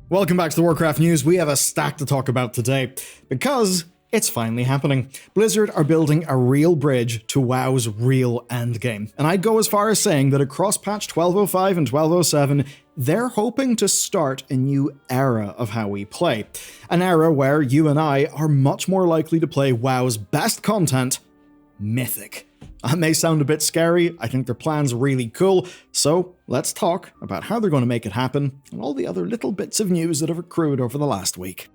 Welcome back to the Warcraft news. We have a stack to talk about today because it's finally happening. Blizzard are building a real bridge to WoW's real endgame. And I'd go as far as saying that across patch 1205 and 1207, they're hoping to start a new era of how we play. An era where you and I are much more likely to play WoW's best content, Mythic. That may sound a bit scary. I think their plan's really cool. So let's talk about how they're going to make it happen and all the other little bits of news that have accrued over the last week.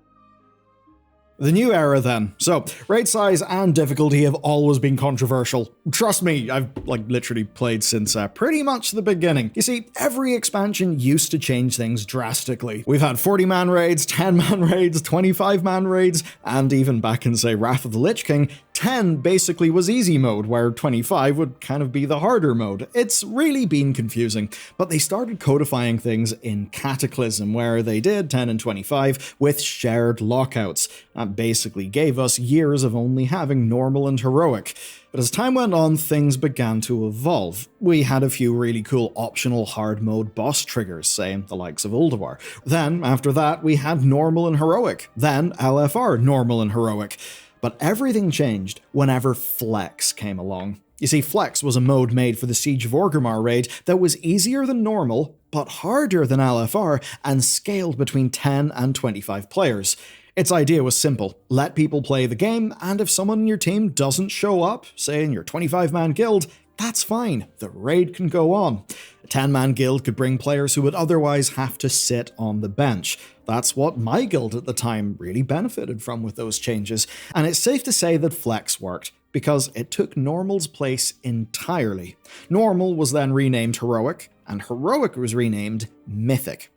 The new era then. So, raid size and difficulty have always been controversial. Trust me, I've literally played since pretty much the beginning. You see, every expansion used to change things drastically. We've had 40-man raids, 10-man raids, 25-man raids, and even back in, say, Wrath of the Lich King, 10 basically was easy mode, where 25 would kind of be the harder mode. It's really been confusing, but they started codifying things in Cataclysm, where they did 10 and 25 with shared lockouts. That basically gave us years of only having normal and heroic. But as time went on, things began to evolve. We had a few really cool optional hard mode boss triggers, say the likes of Ulduar. Then, after that, we had normal and heroic. Then, LFR, normal and heroic. But everything changed whenever Flex came along. You see, Flex was a mode made for the Siege of Orgrimmar raid that was easier than normal, but harder than LFR, and scaled between 10 and 25 players. Its idea was simple: let people play the game, and if someone in your team doesn't show up, say in your 25-man guild, that's fine, the raid can go on. A 10-man guild could bring players who would otherwise have to sit on the bench. That's what my guild at the time really benefited from with those changes, and it's safe to say that Flex worked, because it took Normal's place entirely. Normal was then renamed Heroic, and Heroic was renamed Mythic.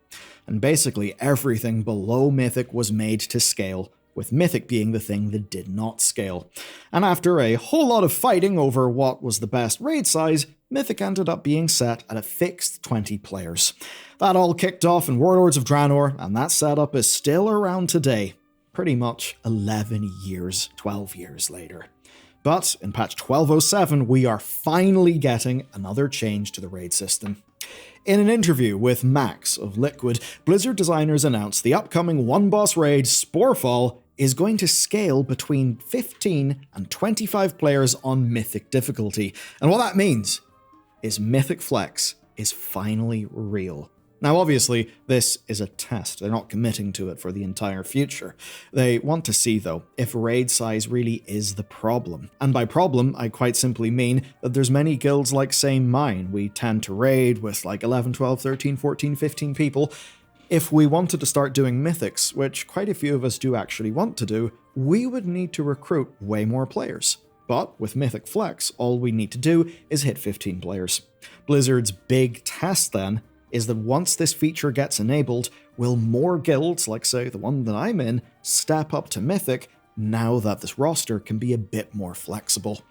And basically everything below Mythic was made to scale, with Mythic being the thing that did not scale. And after a whole lot of fighting over what was the best raid size, Mythic ended up being set at a fixed 20 players. That all kicked off in Warlords of Draenor, and that setup is still around today, pretty much 11 years, 12 years later. But in patch 1207, we are finally getting another change to the raid system. In an interview with Max of Liquid, Blizzard designers announced the upcoming one-boss raid, Sporefall, is going to scale between 15 and 25 players on Mythic difficulty. And what that means is Mythic Flex is finally real. Now, obviously, this is a test. They're not committing to it for the entire future. They want to see, though, if raid size really is the problem. And by problem, I quite simply mean that there's many guilds like, say, mine. We tend to raid with 11, 12, 13, 14, 15 people. If we wanted to start doing mythics, which quite a few of us do actually want to do, we would need to recruit way more players. But with Mythic Flex, all we need to do is hit 15 players. Blizzard's big test, then, is that once this feature gets enabled, will more guilds, like say the one that I'm in, step up to Mythic now that this roster can be a bit more flexible.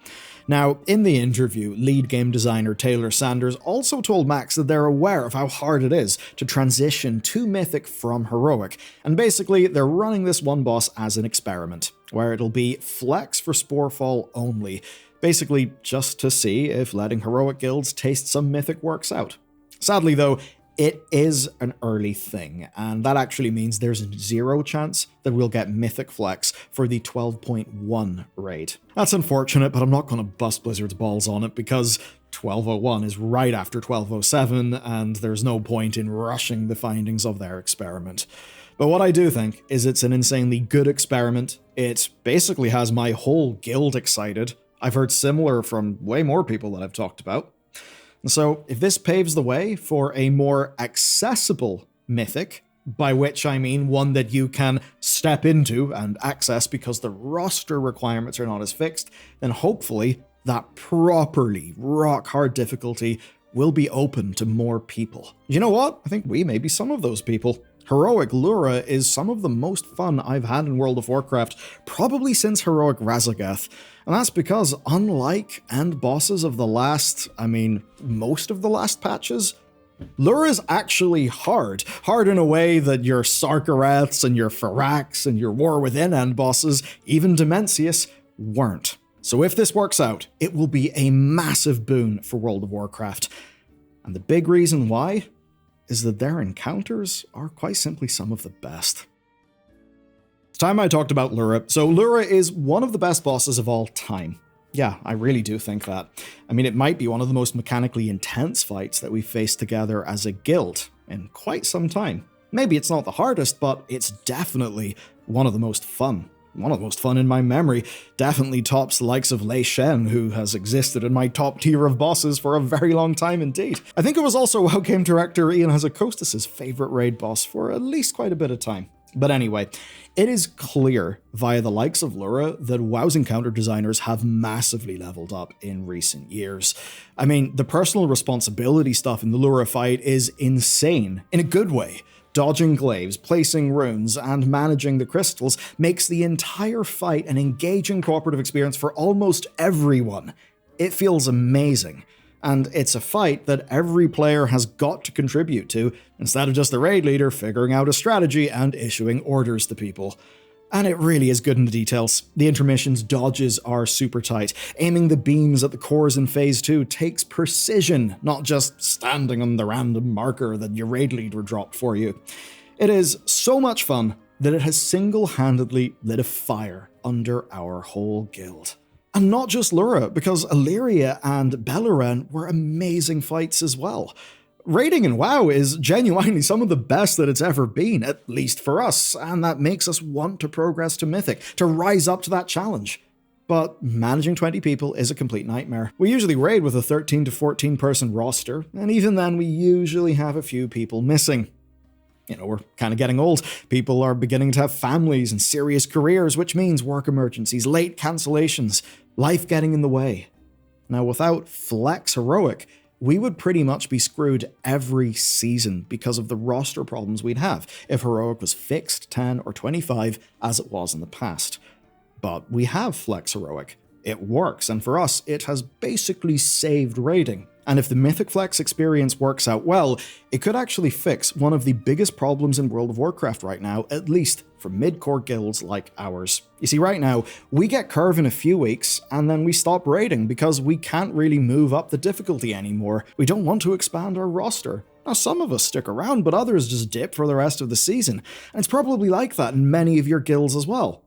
Now, in the interview, lead game designer Taylor Sanders also told Max that they're aware of how hard it is to transition to Mythic from Heroic, and basically they're running this one boss as an experiment, where it'll be Flex for Sporefall only, basically just to see if letting Heroic guilds taste some Mythic works out. Sadly, though, it is an early thing, and that actually means there's a 0 chance that we'll get Mythic Flex for the 12.1 raid. That's unfortunate, but I'm not going to bust Blizzard's balls on it because 1201 is right after 1207, and there's no point in rushing the findings of their experiment. But what I do think is it's an insanely good experiment. It basically has my whole guild excited. I've heard similar from way more people that I've talked about. So if this paves the way for a more accessible Mythic, by which I mean one that you can step into and access because the roster requirements are not as fixed, then hopefully that properly rock-hard difficulty will be open to more people. You know what? I think we may be some of those people. Heroic Lura is some of the most fun I've had in World of Warcraft, probably since Heroic Razagath. And that's because, unlike end bosses of the last, most of the last patches, Lura is actually hard. Hard in a way that your Sarkareths and your Pharax and your War Within end bosses, even Dimensius, weren't. So if this works out, it will be a massive boon for World of Warcraft. And the big reason why is that their encounters are quite simply some of the best. It's time I talked about Lura. So Lura is one of the best bosses of all time. Yeah, I really do think that. I mean, it might be one of the most mechanically intense fights that we've faced together as a guild in quite some time. Maybe it's not the hardest, but it's definitely one of the most fun. One of the most fun in my memory. Definitely tops the likes of Lei Shen, who has existed in my top tier of bosses for a very long time indeed. I think it was also WoW game director Ian Hazacostas' favorite raid boss for at least quite a bit of time. But anyway, it is clear via the likes of Lura that WoW's encounter designers have massively leveled up in recent years. I mean, the personal responsibility stuff in the Lura fight is insane, in a good way. Dodging glaives, placing runes, and managing the crystals makes the entire fight an engaging cooperative experience for almost everyone. It feels amazing. And it's a fight that every player has got to contribute to, instead of just the raid leader figuring out a strategy and issuing orders to people. And it really is good in the details. The intermissions dodges are super tight. Aiming the beams at the cores in Phase 2 takes precision, not just standing on the random marker that your raid leader dropped for you. It is so much fun that it has single-handedly lit a fire under our whole guild. And not just Lura, because Illyria and Bellular were amazing fights as well. Raiding in WoW is genuinely some of the best that it's ever been, at least for us, and that makes us want to progress to Mythic, to rise up to that challenge. But managing 20 people is a complete nightmare. We usually raid with a 13 to 14 person roster, and even then we usually have a few people missing. You know, we're kind of getting old. People are beginning to have families and serious careers, which means work emergencies, late cancellations, life getting in the way. Now, without Flex Heroic, we would pretty much be screwed every season because of the roster problems we'd have if Heroic was fixed 10 or 25 as it was in the past. But we have Flex Heroic. It works, and for us, it has basically saved raiding. And if the Mythic Flex experience works out well, it could actually fix one of the biggest problems in World of Warcraft right now, at least for mid-core guilds like ours. You see, right now, we get Curve in a few weeks, and then we stop raiding because we can't really move up the difficulty anymore. We don't want to expand our roster. Now, some of us stick around, but others just dip for the rest of the season, and it's probably like that in many of your guilds as well.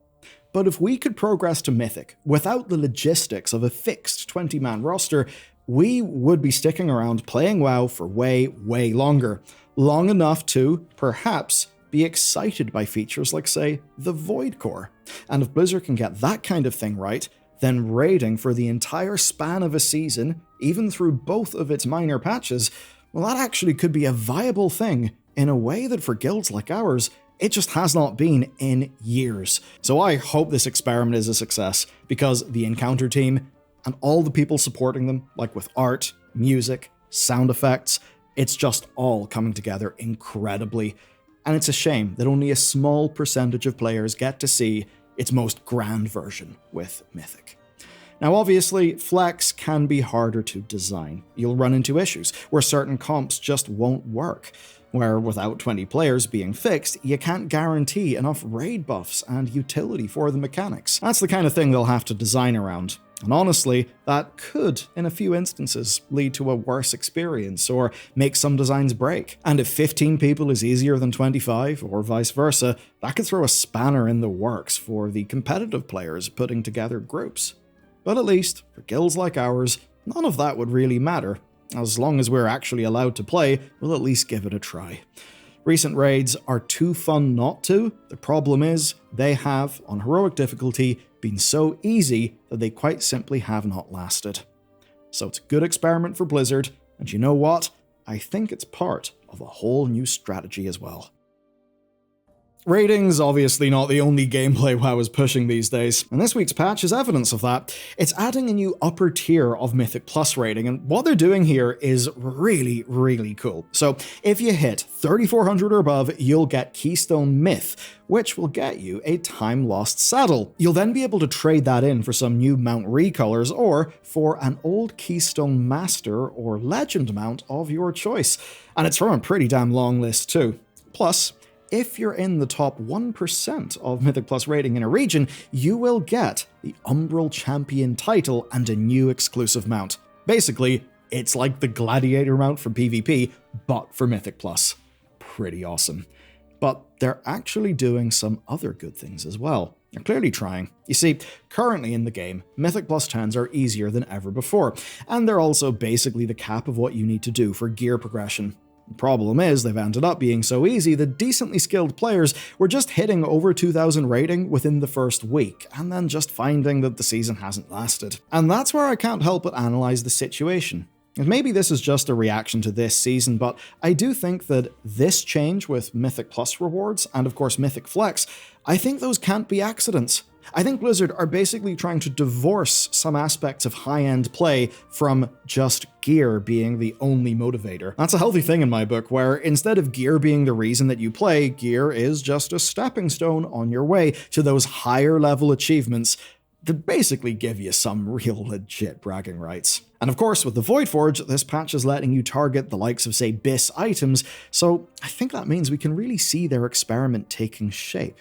But if we could progress to Mythic without the logistics of a fixed 20-man roster, we would be sticking around playing WoW for way, way longer. Long enough to, perhaps, be excited by features like, say, the Void Core. And if Blizzard can get that kind of thing right, then raiding for the entire span of a season, even through both of its minor patches, well, that actually could be a viable thing in a way that for guilds like ours, it just has not been in years. So I hope this experiment is a success, because the Encounter team and all the people supporting them, like with art, music, sound effects, it's just all coming together incredibly. And it's a shame that only a small percentage of players get to see its most grand version with Mythic. Now obviously, Flex can be harder to design. You'll run into issues where certain comps just won't work, where without 20 players being fixed, you can't guarantee enough raid buffs and utility for the mechanics. That's the kind of thing they'll have to design around. And honestly, that could, in a few instances, lead to a worse experience or make some designs break. And if 15 people is easier than 25, or vice versa, that could throw a spanner in the works for the competitive players putting together groups. But at least, for guilds like ours, none of that would really matter. As long as we're actually allowed to play, we'll at least give it a try. Recent raids are too fun not to. The problem is, they have, on heroic difficulty, been so easy that they quite simply have not lasted. So it's a good experiment for Blizzard, and you know what? I think it's part of a whole new strategy as well. Raiding's obviously not the only gameplay WoW is pushing these days, and this week's patch is evidence of that. It's adding a new upper tier of Mythic Plus raiding, and what they're doing here is really, really cool. So if you hit 3400 or above, you'll get Keystone Myth, which will get you a time-lost saddle. You'll then be able to trade that in for some new mount recolors, or for an old Keystone Master or Legend mount of your choice. And it's from a pretty damn long list too. Plus, if you're in the top 1% of Mythic Plus rating in a region, you will get the Umbral Champion title and a new exclusive mount. Basically, It's like the Gladiator mount for PvP, but for Mythic Plus. Pretty awesome. But they're actually doing some other good things as well. They're clearly trying. You see, currently in the game, Mythic Plus 10s are easier than ever before, and they're also basically the cap of what you need to do for gear progression. The problem is, they've ended up being so easy that decently skilled players were just hitting over 2000 rating within the first week, and then just finding that the season hasn't lasted. And that's where I can't help but analyze the situation. And maybe this is just a reaction to this season, but I do think that this change with Mythic Plus rewards, and of course Mythic Flex, I think those can't be accidents. I think Blizzard are basically trying to divorce some aspects of high-end play from just gear being the only motivator. That's a healthy thing in my book, where instead of gear being the reason that you play, gear is just a stepping stone on your way to those higher level achievements that basically give you some real legit bragging rights. And of course, with the Voidforge, this patch is letting you target the likes of, say, BIS items, so I think that means we can really see their experiment taking shape.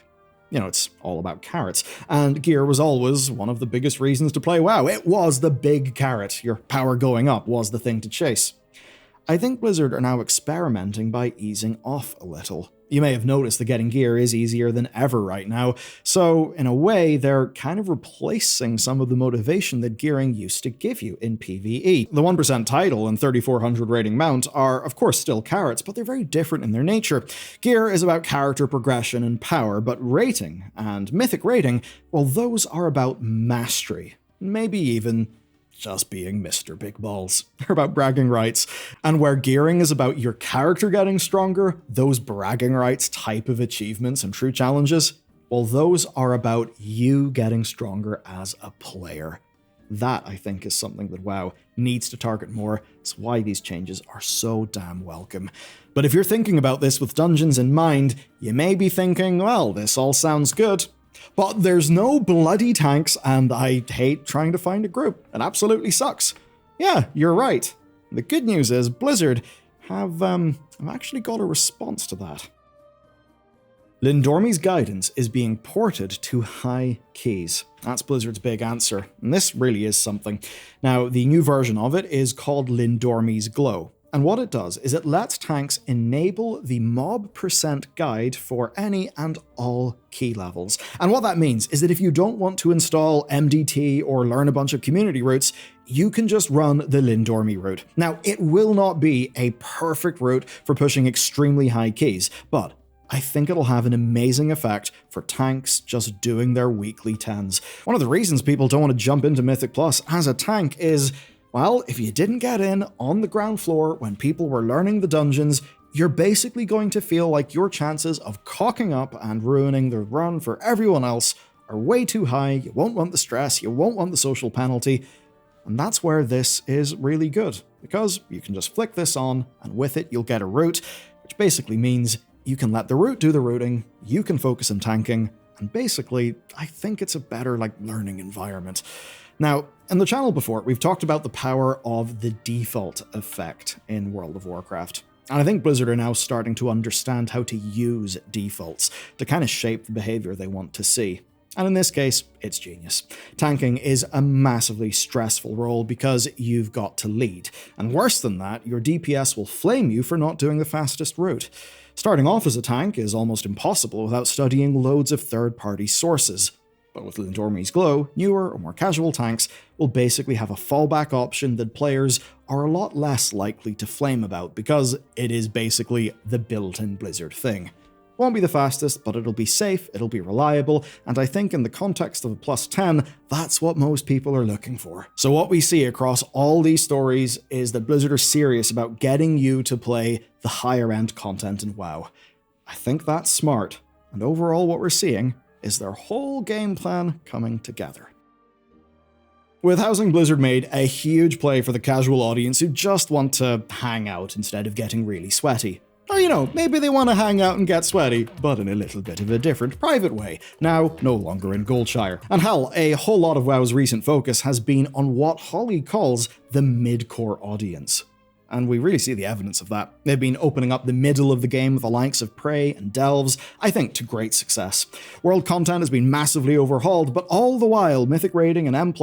You know, it's all about carrots, and gear was always one of the biggest reasons to play WoW. It was the big carrot. Your power going up was the thing to chase. I think Blizzard are now experimenting by easing off a little. You may have noticed that getting gear is easier than ever right now, so in a way, they're kind of replacing some of the motivation that gearing used to give you in PvE. The 1% title and 3400 rating mount are, of course, still carrots, but they're very different in their nature. Gear is about character progression and power, but rating and mythic rating, well, those are about mastery. Maybe even just being Mr. Big Balls. They're about bragging rights. And where gearing is about your character getting stronger, those bragging rights type of achievements and true challenges, well, those are about you getting stronger as a player. That, I think, is something that WoW needs to target more. It's why these changes are so damn welcome. But if you're thinking about this with dungeons in mind, you may be thinking, well, this all sounds good, but there's no bloody tanks, and I hate trying to find a group. It absolutely sucks. Yeah, you're right. The good news is Blizzard have actually got a response to that. Lindormi's guidance is being ported to high keys. That's Blizzard's big answer, and this really is something. Now, the new version of it is called Lindormi's Glow. And what it does is it lets tanks enable the mob percent guide for any and all key levels. And what that means is that if you don't want to install MDT or learn a bunch of community routes, you can just run the Lindormi route. Now, it will not be a perfect route for pushing extremely high keys, but I think it'll have an amazing effect for tanks just doing their weekly 10s. One of the reasons people don't want to jump into Mythic Plus as a tank is, well, if you didn't get in on the ground floor when people were learning the dungeons, you're basically going to feel like your chances of cocking up and ruining the run for everyone else are way too high. You won't want the stress, you won't want the social penalty, and that's where this is really good, because you can just flick this on, and with it you'll get a route, which basically means you can let the route do the routing, you can focus on tanking, and basically, I think it's a better, learning environment. Now, in the channel before, we've talked about the power of the default effect in World of Warcraft. And I think Blizzard are now starting to understand how to use defaults to kind of shape the behavior they want to see. And in this case, it's genius. Tanking is a massively stressful role because you've got to lead. And worse than that, your DPS will flame you for not doing the fastest route. Starting off as a tank is almost impossible without studying loads of third-party sources. But with Lindormi's Glow, newer or more casual tanks will basically have a fallback option that players are a lot less likely to flame about because it is basically the built-in Blizzard thing. Won't be the fastest, but it'll be safe, it'll be reliable, and I think in the context of a plus 10, that's what most people are looking for. So what we see across all these stories is that Blizzard are serious about getting you to play the higher-end content in WoW. I think that's smart, and overall what we're seeing is their whole game plan coming together. With Housing, Blizzard made a huge play for the casual audience who just want to hang out instead of getting really sweaty. Or, maybe they want to hang out and get sweaty, but in a little bit of a different, private way, now no longer in Goldshire. And hell, a whole lot of WoW's recent focus has been on what Holly calls the mid-core audience. and we really see the evidence of that. They've been opening up the middle of the game with the likes of Prey and Delves, I think to great success. World content has been massively overhauled, but all the while, Mythic rating and M+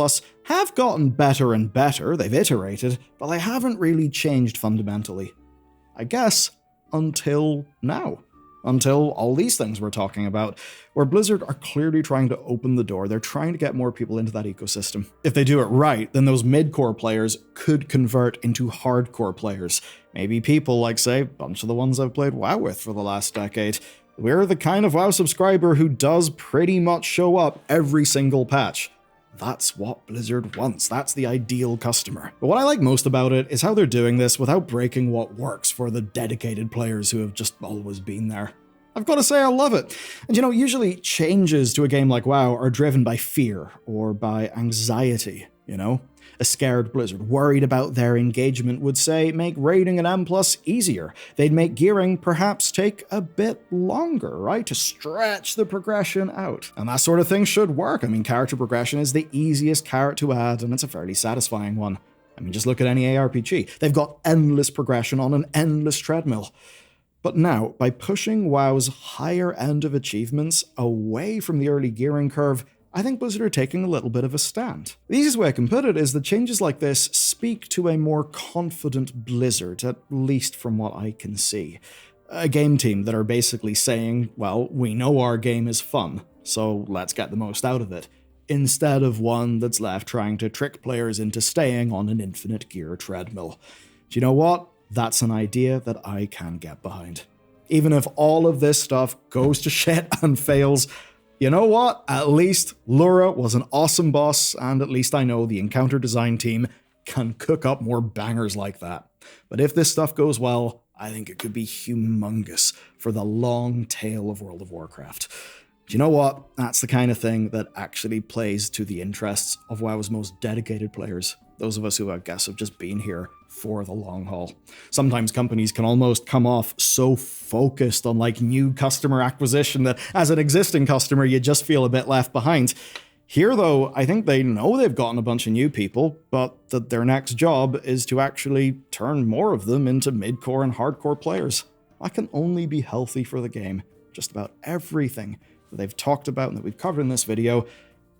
have gotten better and better, they've iterated, but they haven't really changed fundamentally. I guess, until now. Until all these things we're talking about, where Blizzard are clearly trying to open the door. They're trying to get more people into that ecosystem. If they do it right, then those mid-core players could convert into hardcore players. Maybe people like, say, a bunch of the ones I've played WoW with for the last decade. We're the kind of WoW subscriber who does pretty much show up every single patch. That's what Blizzard wants. That's the ideal customer. But what I like most about it is how they're doing this without breaking what works for the dedicated players who have just always been there. I've got to say I love it. And usually changes to a game like WoW are driven by fear or by anxiety, A scared Blizzard, worried about their engagement, would say make raiding an M+ easier. They'd make gearing perhaps take a bit longer, right? To stretch the progression out. And that sort of thing should work. Character progression is the easiest carrot to add, and it's a fairly satisfying one. Just look at any ARPG. They've got endless progression on an endless treadmill. But now, by pushing WoW's higher end of achievements away from the early gearing curve, I think Blizzard are taking a little bit of a stand. The easiest way I can put it is that changes like this speak to a more confident Blizzard, at least from what I can see. A game team that are basically saying, well, we know our game is fun, so let's get the most out of it, instead of one that's left trying to trick players into staying on an infinite gear treadmill. Do you know what? That's an idea that I can get behind. Even if all of this stuff goes to shit and fails, you know what? At least Lura was an awesome boss, and at least I know the encounter design team can cook up more bangers like that. But if this stuff goes well, I think it could be humongous for the long tail of World of Warcraft. Do you know what? That's the kind of thing that actually plays to the interests of WoW's most dedicated players. Those of us who, I guess, have just been here for the long haul. Sometimes companies can almost come off so focused on new customer acquisition that as an existing customer, you just feel a bit left behind. Here, though, I think they know they've gotten a bunch of new people, but that their next job is to actually turn more of them into mid-core and hardcore players. That can only be healthy for the game. Just about everything that they've talked about and that we've covered in this video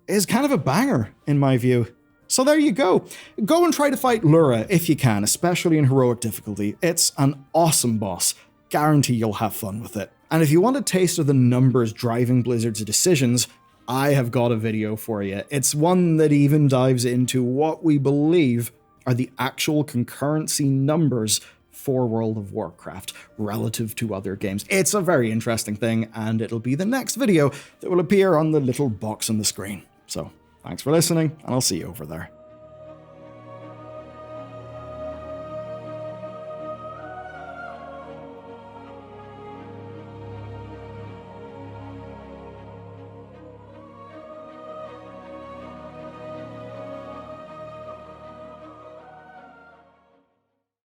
is kind of a banger, in my view. So there you go. Go and try to fight Lura if you can, especially in heroic difficulty. It's an awesome boss. Guarantee you'll have fun with it. And if you want a taste of the numbers driving Blizzard's decisions, I have got a video for you. It's one that even dives into what we believe are the actual concurrency numbers for World of Warcraft relative to other games. It's a very interesting thing, and it'll be the next video that will appear on the little box on the screen. So, thanks for listening, and I'll see you over there.